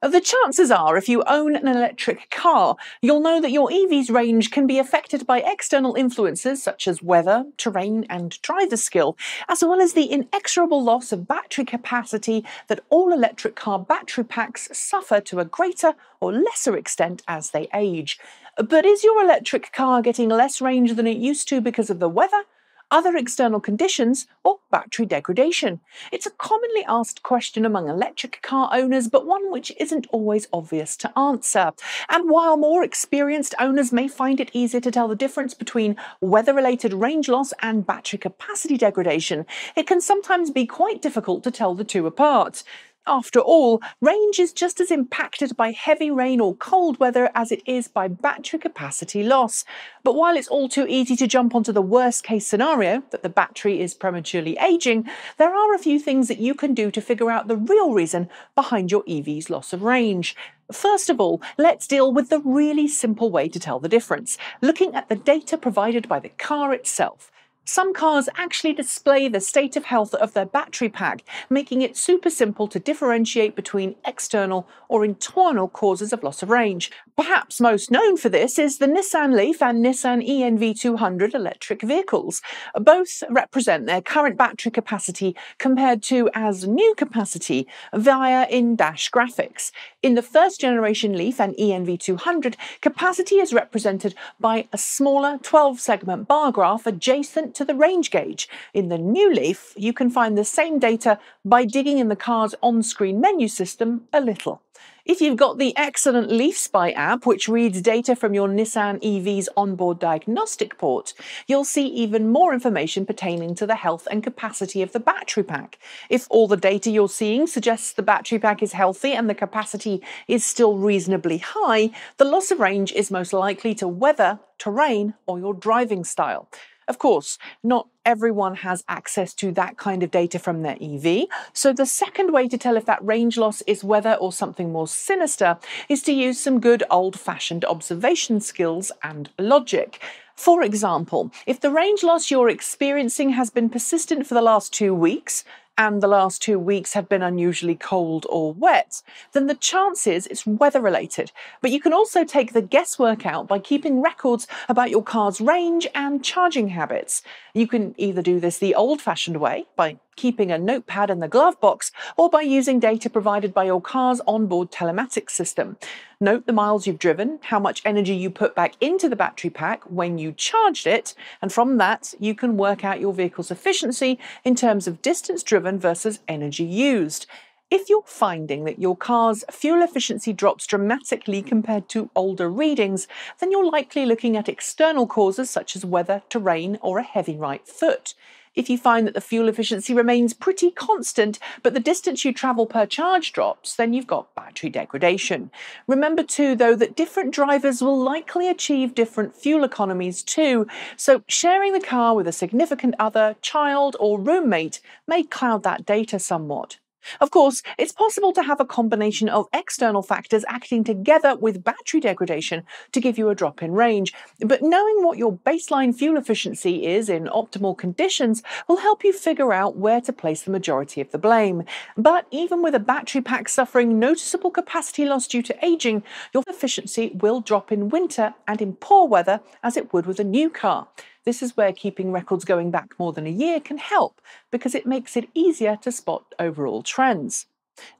The chances are, if you own an electric car, you'll know that your EV's range can be affected by external influences such as weather, terrain, and driver skill, as well as the inexorable loss of battery capacity that all electric car battery packs suffer to a greater or lesser extent as they age. But is your electric car getting less range than it used to because of the weather, other external conditions, or battery degradation? It's a commonly asked question among electric car owners, but one which isn't always obvious to answer. And while more experienced owners may find it easier to tell the difference between weather-related range loss and battery capacity degradation, it can sometimes be quite difficult to tell the two apart. After all, range is just as impacted by heavy rain or cold weather as it is by battery capacity loss. But while it's all too easy to jump onto the worst case scenario, that the battery is prematurely aging, there are a few things that you can do to figure out the real reason behind your EV's loss of range. First of all, let's deal with the really simple way to tell the difference, looking at the data provided by the car itself. Some cars actually display the state of health of their battery pack, making it super simple to differentiate between external or internal causes of loss of range. Perhaps most known for this is the Nissan Leaf and Nissan ENV200 electric vehicles. Both represent their current battery capacity compared to as new capacity via in-dash graphics. In the first generation Leaf and ENV200, capacity is represented by a smaller 12-segment bar graph adjacent to the range gauge. In the new Leaf, you can find the same data by digging in the car's on-screen menu system a little. If you've got the excellent Leaf Spy app, which reads data from your Nissan EV's onboard diagnostic port, you'll see even more information pertaining to the health and capacity of the battery pack. If all the data you're seeing suggests the battery pack is healthy and the capacity is still reasonably high, the loss of range is most likely to weather, terrain, or your driving style. Of course, not everyone has access to that kind of data from their EV, so the second way to tell if that range loss is weather or something more sinister is to use some good old-fashioned observation skills and logic. For example, if the range loss you're experiencing has been persistent for the last 2 weeks, and the last 2 weeks have been unusually cold or wet, then the chance is it's weather-related. But you can also take the guesswork out by keeping records about your car's range and charging habits. You can either do this the old-fashioned way, by keeping a notepad in the glove box, or by using data provided by your car's onboard telematics system. Note the miles you've driven, how much energy you put back into the battery pack when you charged it, and from that you can work out your vehicle's efficiency in terms of distance driven versus energy used. If you're finding that your car's fuel efficiency drops dramatically compared to older readings, then you're likely looking at external causes such as weather, terrain, or a heavy right foot. If you find that the fuel efficiency remains pretty constant, but the distance you travel per charge drops, then you've got battery degradation. Remember too, though, that different drivers will likely achieve different fuel economies too, so sharing the car with a significant other, child, or roommate may cloud that data somewhat. Of course, it's possible to have a combination of external factors acting together with battery degradation to give you a drop in range, but knowing what your baseline fuel efficiency is in optimal conditions will help you figure out where to place the majority of the blame. But even with a battery pack suffering noticeable capacity loss due to aging, your efficiency will drop in winter and in poor weather as it would with a new car. This is where keeping records going back more than a year can help, because it makes it easier to spot overall trends.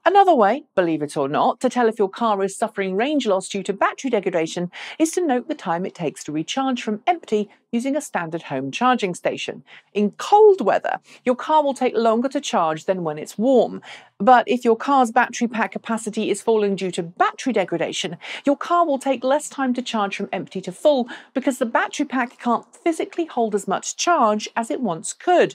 Another way, believe it or not, to tell if your car is suffering range loss due to battery degradation is to note the time it takes to recharge from empty using a standard home charging station. In cold weather, your car will take longer to charge than when it's warm. But if your car's battery pack capacity is falling due to battery degradation, your car will take less time to charge from empty to full because the battery pack can't physically hold as much charge as it once could.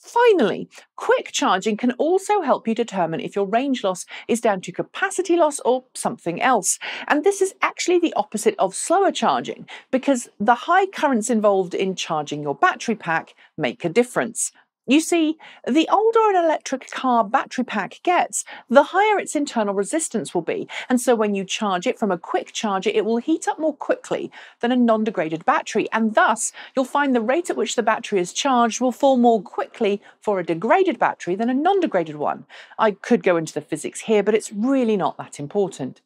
Finally, quick charging can also help you determine if your range loss is down to capacity loss or something else. And this is actually the opposite of slower charging, because the high currents involved in charging your battery pack make a difference. You see, the older an electric car battery pack gets, the higher its internal resistance will be, and so when you charge it from a quick charger, it will heat up more quickly than a non-degraded battery, and thus you'll find the rate at which the battery is charged will fall more quickly for a degraded battery than a non-degraded one. I could go into the physics here, but it's really not that important.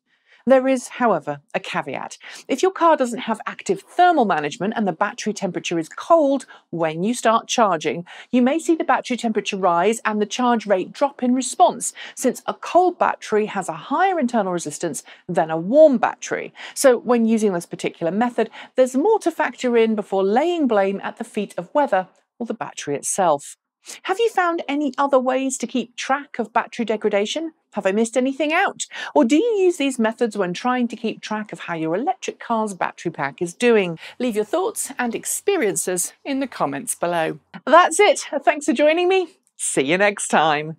There is, however, a caveat. If your car doesn't have active thermal management and the battery temperature is cold when you start charging, you may see the battery temperature rise and the charge rate drop in response, since a cold battery has a higher internal resistance than a warm battery. So when using this particular method, there's more to factor in before laying blame at the feet of weather or the battery itself. Have you found any other ways to keep track of battery degradation? Have I missed anything out? Or do you use these methods when trying to keep track of how your electric car's battery pack is doing? Leave your thoughts and experiences in the comments below. That's it. Thanks for joining me. See you next time.